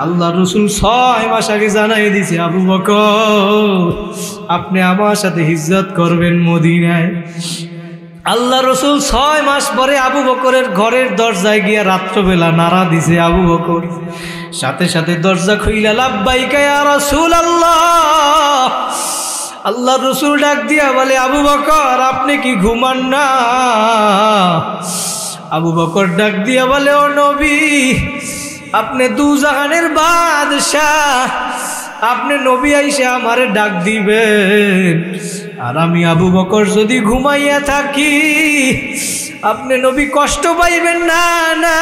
আল্লাহ রসুল 6 মাস আগে জানাই দিছে, আবু বকর আপনি আমার সাথে হিজরত করবেন মদিনায়। আল্লাহ রসুল 6 মাস পরে আবু বকরের ঘরের দরজায় গিয়া রাত্রবেলা নাড়া দিছে। আবু বকর সাথে সাথে দরজা খুইলা লাব্বাইকা ইয়া রাসূলুল্লাহ। আল্লাহ রসুল ডাক দিয়া বলে, আবু বকর আপনি কি ঘুমান না? আবু বকর ডাক দিয়া বলে, ও নবী আপনি দুজাহানের বাদশাহ, আপনি নবী আইসা আমারে ডাক দিবেন, আর আমি আবু বকর যদি ঘুমাইয়া থাকি আপনি নবী কষ্ট পাইবেন না। না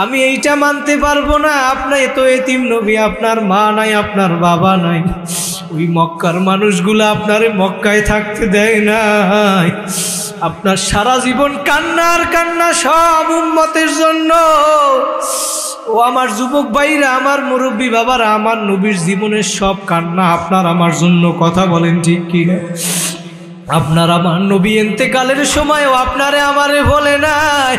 আমি এইটা মানতে পারবো না। আপনার তো এতিম নবী, আপনার মা নাই, আপনার বাবা নাই, ওই মক্কার মানুষগুলো আপনারে মক্কায় থাকতে দেয় নাই। আপনার সারা জীবন কান্নার কান্না সব উম্মতের জন্য। ও আমার যুবক ভাইরা, আমার মুরব্বী বাবারা, আমার নবীর জীবনের সব কান্না আপনার আমার জন্য। কথা বলেন ঠিক কিনা? আপনার আমার নবী ইন্তেকালের সময়ও আপনারে আমারে বলে নাই,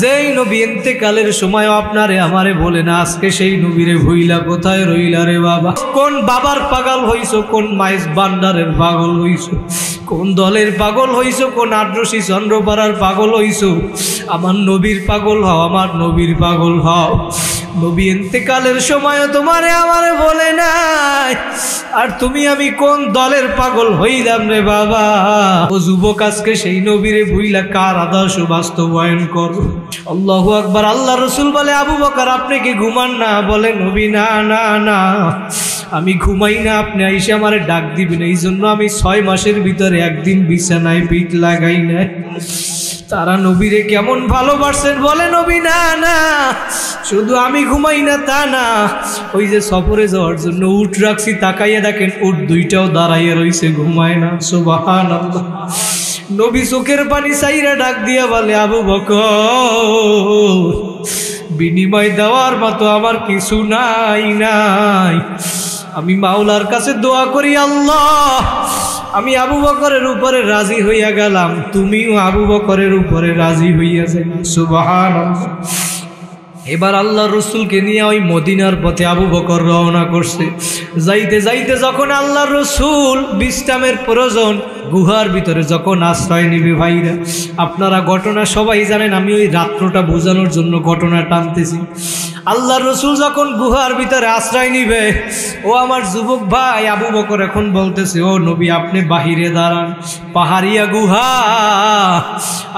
যেই নবী ইন্তেকালের সময়ও আপনারে আমারে বলে না, আজকে সেই নবীরে ভুইলা কোথায় রইলা রে বাবা? কোন বাবার পাগল হইছো, কোন মাইজ বান্ডারের পাগল হইছো, কোন দলের পাগল হইছো, কোন আদ্রসী চন্দ্রপাড়ার পাগল হইছো? আমার নবীর পাগল হও, আমার নবীর পাগল হও। নবী ইন্তেকালের সময়ও তোমারে আমারে বলে নাই, আর তুমি আমি কোন দলের পাগল হইলাম রে বাবা? ও যুবক, আজকে সেই নবীরে ভুইলা কার আদর্শ বাস্তবায়ন করো? আল্লাহু আকবার। আল্লাহ রসুল বলে, আবু বকর আপনি কি ঘুমান না? বলে নবী, না না না আমি ঘুমাই না, আপনি আইসা আমারে ডাক দিবেন, এই জন্য আমি 6 মাসের ভিতরে একদিন বিছানায় পিঠ লাগাই না। তারা নবীরে কেমন ভালোবাসেন? বলে নবী, না না শুধু আমি ঘুমাই না তা না, ওই যে সফরে যাওয়ার জন্য উট রাখছি, তাকাইয়া দেখেন উট দুইটাও দাঁড়াইয়া রইছে, ঘুমায় না। সুবহানাল্লাহ। নবী চোখের পানি চাইরা ডাক দিয়া বলে, আবু বকর বিনিময় দেওয়ার মতো আমার কিছু নাই নাই। আমি মাওলার কাছে দোয়া করি, আল্লাহ আমি আবু বকরের উপরে রাজি হইয়া গেলাম, তুমিও আবু বকরের উপরে রাজি হইয়া যাই। সুবহানাল্লাহ। এবার আল্লাহ রসুলকে নিয়ে ওই মদিনার পথে আবু বকর রওনা করছে। যাইতে যাইতে যখন আল্লাহ রসুল বিশ্রামের প্রয়োজন, গুহার ভিতরে যখন আশ্রয় নিবে, ভাইরা আপনারা ঘটনা সবাই জানেন, আমি ওই রাত্রটা বোঝানোর জন্য ঘটনা টানতেছি। আল্লাহ রসুল যখন গুহার ভিতরে আশ্রয় নিবে, ও আমার যুবক ভাই আবু বকর এখন বলতেছে, ও নবী আপনি বাহিরে দাঁড়ান, পাহাড়িয়া গুহা,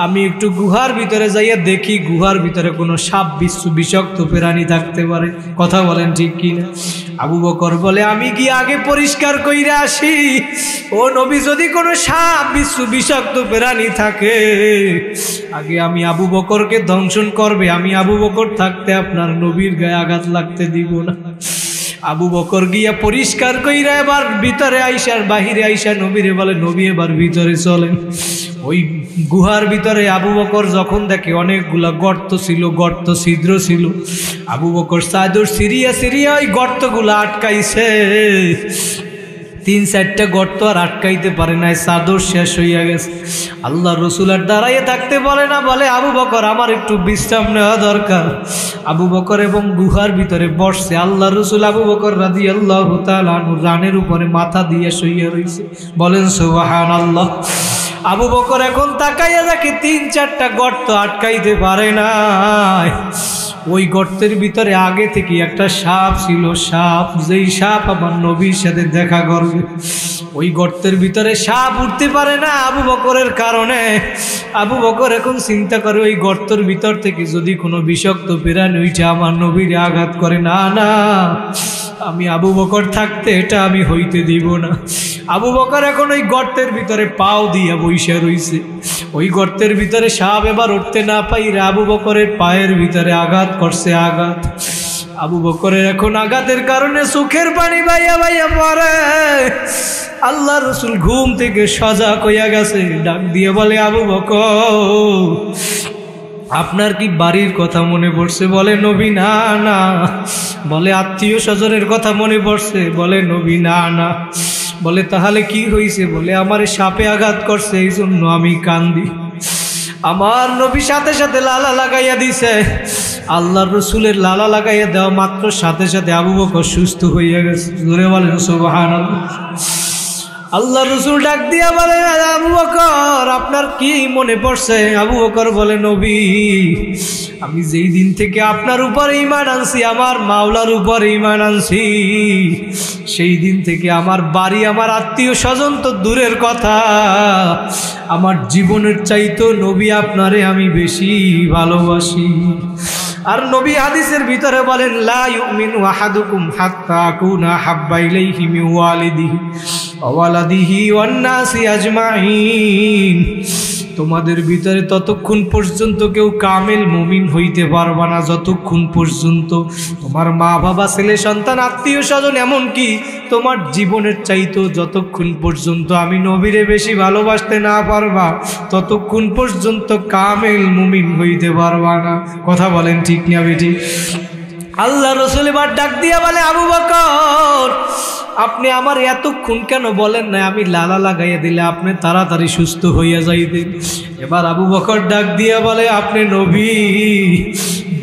আমি একটু গুহার ভিতরে যাইয়া দেখি গুহার ভিতরে কোনো সাপ বিচ্ছু বিষাক্ত প্রাণী থাকতে পারে। কথা বলেন ঠিক কিনা? আবু বকর বলে, আমি কি আগে পরিষ্কার কইরা আসি? ও নবী যদি কোনো সাপ বিচ্ছু বিষাক্ত প্রাণী থাকে, আগে আমি আবু বকরকে ধ্বংসন করবে, আমি আবু বকর থাকতে আপনার নবীর গায়ে আঘাত লাগতে দিব না। আবু বকর গিয়া পরিষ্কার কইরা এবার ভিতরে আইসার বাহিরে আইসা নবীরে বলে, নবী এবার ভিতরে চলেন। ওই গুহার ভিতরে আবু বকর যখন দেখে অনেকগুলা গর্ত ছিল, গর্ত ছিদ্র ছিল, আবু বকর চাদর সিরিয়া সিরিয়া ওই গর্তগুলা আটকাইছে। 3-4টা গর্ত আর আটকাইতে পারে না, চাদর শেষ হইয়া গেছে। আল্লাহ রসুল আর দাঁড়াইয়ে থাকতে বলে না, বলে আবু বকর আমার একটু বিশ্রাম নেওয়া দরকার। আবু বকর এবং গুহার ভিতরে বসছে। আল্লাহ রসুল আবু বকর রাদিয়াল্লাহু তাআলা আনহু রানের উপরে মাথা দিয়ে শুইয়া রইছে। বলেন সুবহানাল্লাহ। আবু বকর এখন তাকাইয়া দেখে 3-4টা গর্ত আটকাইতে পারে না। ওই গর্তের ভিতরে আগে থেকে একটা সাপ ছিল, সাপ, যেই সাপ আমার নবীর সাথে দেখা করবে। ওই গর্তের ভিতরে সাপ উঠতে পারে না আবু বকরের কারণে। আবু বকর এখন চিন্তা করে, ওই গর্তের ভিতর থেকে যদি কোনো বিষাক্ত প্রাণী উঠে আমার নবীর আঘাত করে, না না আমি আবু বকর থাকতে এটা আমি হইতে দিব না। আবু বকর এখন ওই গর্তের ভিতরে পাও দিয়া বইসা রইছে। ওই গর্তের ভিতরে সাপ এবার উঠতে না পাইরা আবু বকরের পায়ের ভিতরে আঘাত করছে, আঘাত। আবু বকরের এখন আঘাতের কারণে চোখের পানি বাইয়া বাইয়া পড়ে। আল্লাহ রসুল ঘুম থেকে সজাগ হইয়া গেছে, ডাক দিয়ে বলে, আবু বকর আপনার কি বাড়ির কথা মনে পড়ছে? বলে নবী না না। বলে আত্মীয় স্বজনের কথা মনে পড়ছে? বলে নবী না না। বলে তাহলে কি হয়েছে? বলে আমার সাপে আঘাত করছে, এই জন্য আমি কান্দি। আমার নবী সাথে সাথে লালা লাগাইয়া দিছে। আল্লাহর রসুলের লালা লাগাইয়া দেওয়া মাত্র সাথে সাথে আবু বকর সুস্থ হইয়া গেছে। জোরে বলেন সুবহানাল্লাহ। আল্লাহ রসুল ডাক দিয়া বলে, আবু বকর আপনার কি মনে পড়ছে? আবু বকর বলে, নবী আমি যেই দিন থেকে আপনার উপরে ঈমান আনছি, আমার মাওলার উপরে ঈমান আনছি, সেই দিন থেকে আমার বাড়ি, আমার আত্মীয় স্বজন তো দূরের কথা, আমার জীবনের চাইতো নবী আপনারে আমি বেশি ভালোবাসি। আর নবী হাদিসের ভিতরে বলেন, লা ইউমিনু আহাদুকুম হাত্তা আকুনা হাব্বা ইলাইহি মিন ওয়ালিদিহি ওয়া ওয়ালাদিহি ওয়ান নাসি আজমাইন। তোমাদের ভিতরে ততক্ষণ পর্যন্ত কেউ কামেল মুমিন হইতে পারবা না যতক্ষণ পর্যন্ত তোমার মা বাবা, ছেলে সন্তান, আত্মীয় স্বজন, এমনকি তোমার জীবনের চাইতো যতক্ষণ পর্যন্ত আমি নবীরে বেশি ভালোবাসতে না পারবা ততক্ষণ পর্যন্ত কামেল মুমিন হইতে পারবা না। কথা বলেন ঠিক না বেটি? আল্লাহ রসুল এবার ডাক দিয়া বলে, আবু বকর আপনি আমার এতক্ষণ কেন বলেন না আমি লালা লাগাইয়া দিলে আপনি তাড়াতাড়ি সুস্থ হইয়া যাইতেন? এবার আবু বকর ডাক দিয়া বলে, আপনি নবী,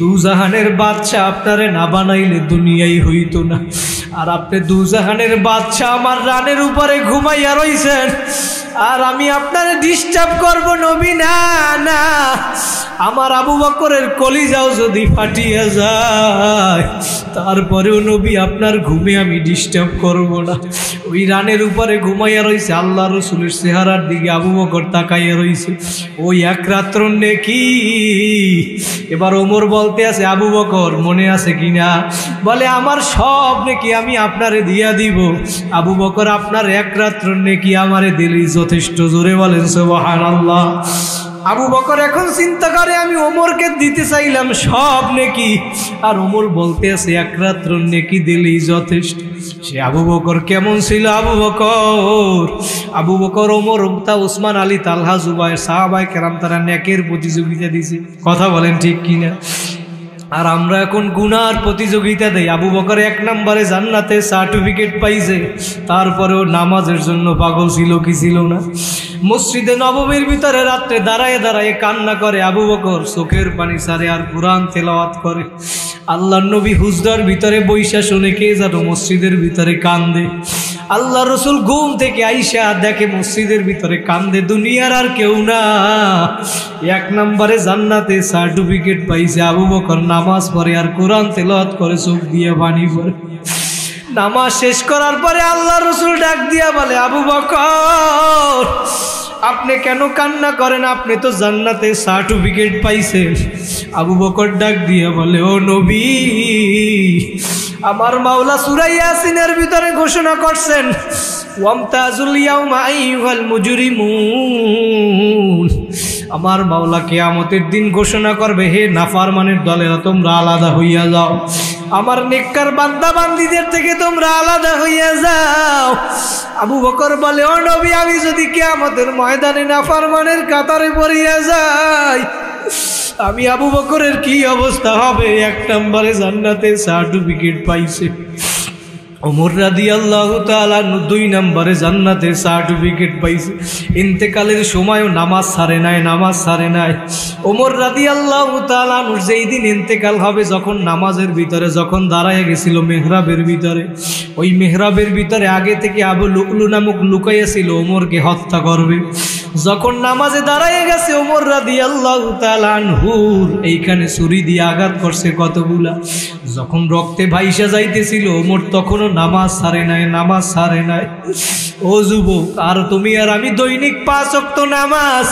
দুজাহানের বাদশা আপনারে না বানাইলে দুনিয়াই হইতো না। আর আপনি দুজাহানের বাদশা আমার রানের উপরে ঘুমাইয়া রইছেন, আর আমি আপনারে ডিস্টার্ব করব নবী? না না, আমার আবু বকরের কলিজাও যদি ফাটিয়া যায় তারপরেও নবী আপনার ঘুমে আমি ডিস্টার্ব করব না। ওই রানের উপরে ঘুমাইয়া রইছে, আল্লাহ রসুলের চেহারার দিকে আবু বকর তাকাইয়া রইছে, ওই এক রাত্র নেকি। এবার ওমর বলতে আছে, আবু বকর মনে আছে কিনা? বলে, আমার সব নেকি আমি আপনারে দিয়া দিব। আবু বকর আপনার এক রাত্র নেকি আমারে দিলেই যথেষ্ট। জোরে বলেন সুবহানাল্লাহ। আবু বকর এখন চিন্তা করে, আমি ওমরকে দিতে চাইলাম সব নেকি, আর ওমর বলতে আছে এক রাত্র নেকি দিলেই যথেষ্ট। সে আবু বকর কেমন ছিল? আবু বকর ওমর, উসমান, আলী, তালহা, জুবায়ের, সাহাবায়ে কেরাম তারা নেকের প্রতিযোগিতা দিছে। কথা বলেন ঠিক কিনা? আর আমরা এখন গুনার প্রতিযোগিতা দেই। আবু বকর এক নম্বরে জান্নাতে সার্টিফিকেট পাইছে, তারপরেও নামাজের জন্য পাগল ছিল কি ছিল না? মসজিদে নববীর ভিতরে রাত্রে দাঁড়ায় দাঁড়ায় কান্না করে আবু বকর, চোখের পানি ছাড়ে আর কুরআন তেলাওয়াত করে। আল্লাহর নবী হুজরার ভিতরে বৈশা শুনে কে যেন মসজিদের ভিতরে কান্দে। আল্লাহ রসুল ঘুম থেকে আইসা দেখে মসজিদের ভিতরে কান্দে দুনিয়ার আর কেউ না, এক নম্বরে জান্নাতে সার্টিফিকেট পাইছে আবু বকর। নামাজ পড়ে আর কোরআন তেলাওয়াত করে, চোখ দিয়ে পানি পড়ে। নামাজ শেষ করার পরে আল্লাহ রসুল ডাক দিয়া বলে, আবু বকর আপনি কেন কান্না করেন? আপনি তো জান্নাতে সার্টিফিকেট পাইছেন। আবু বকর ডাক দিয়া বলে, ও নবী, আমার মাওলা সূরা ইয়াসিনের ভিতরে ঘোষণা করছেন, ওয়ামতাজুল ইয়াউমা আইয়ুহাল মুজরিমুন। আমার মাওলা কিয়ামতের দিন ঘোষণা করবে, হে নাফরমানের দলেরা তোমরা আলাদা হইয়া যাও, আমার নেককার বান্দা বান্দীদের থেকে তোমরা আলাদা হইয়া যাও। আবু বকর বলে, ও নবী, আমি যদি কিয়ামতের ময়দানে নাফরমানের কাতারে পড়িয়া যাই, আমি আবু বকরের কি অবস্থা হবে? এক নম্বরে জান্নাতে সার্টিফিকেট পাইছে। ওমর রাদিয়াল্লাহু তাআলা 2 নম্বরে জান্নাতের সার্টিফিকেট পাইছে। ইন্তেকালের সময়ও নামাজ ছাড়ে নাই। ওমর রাদিয়াল্লাহু তাআলা যেই দিন ইন্তেকাল হবে, যখন নামাজের ভিতরে যখন দাঁড়ায় গেছিল মেহরাবের ভিতরে, ওই মেহরাবের ভিতরে আগে থেকে আবু লুকলু নামক লুকাইয়া ছিল ওমরকে হত্যা করবে। যখন নামাজে দাঁড়ায় গেছে, ওমর রাদিয়াল্লাহু তাআলা আনহুর এইখানে ছুরি দিয়ে আঘাত করছে কতগুলা। যখন রক্তে ভাইসা যাইতেছিল, ওমর তখনও নামাজ ছাড়ে নাই। ও যুবক, আর তুমি আর আমি দৈনিক 5 ওয়াক্ত নামাজ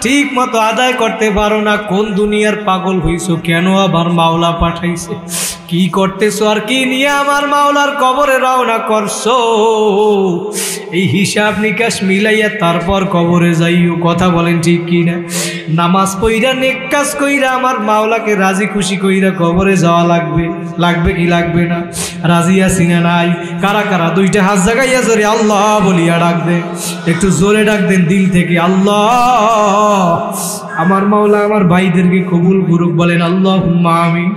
ঠিক মতো আদায় করতে পারো না। কোন দুনিয়ার পাগল হইছো? কেন আবার মাওলা পাঠাইছে? কি করতেছো আর কি নিয়ে আমার মাওলার কবরে রওনা করছো? এই হিসাব নিকাশ মিলাইয়া তারপর কবরে যাইও। কথা বলেন ঠিক কি না? নামাজ পইরা নেক কাজ কইরা আমার মাওলাকে রাজি খুশি কইরা কবরে যাওয়া লাগবে কি লাগবে না? রাজি আছি না নাই? কারা কারা 2টা হাত জাগাইয়া জোরে আল্লাহ বলিয়া ডাক দেন, একটু জোরে ডাক দেন দিল থেকে, আল্লাহ। আমার মাওলা আমার ভাইদেরকে কবুল করুক, বলেন আল্লাহুম্মা আমিন।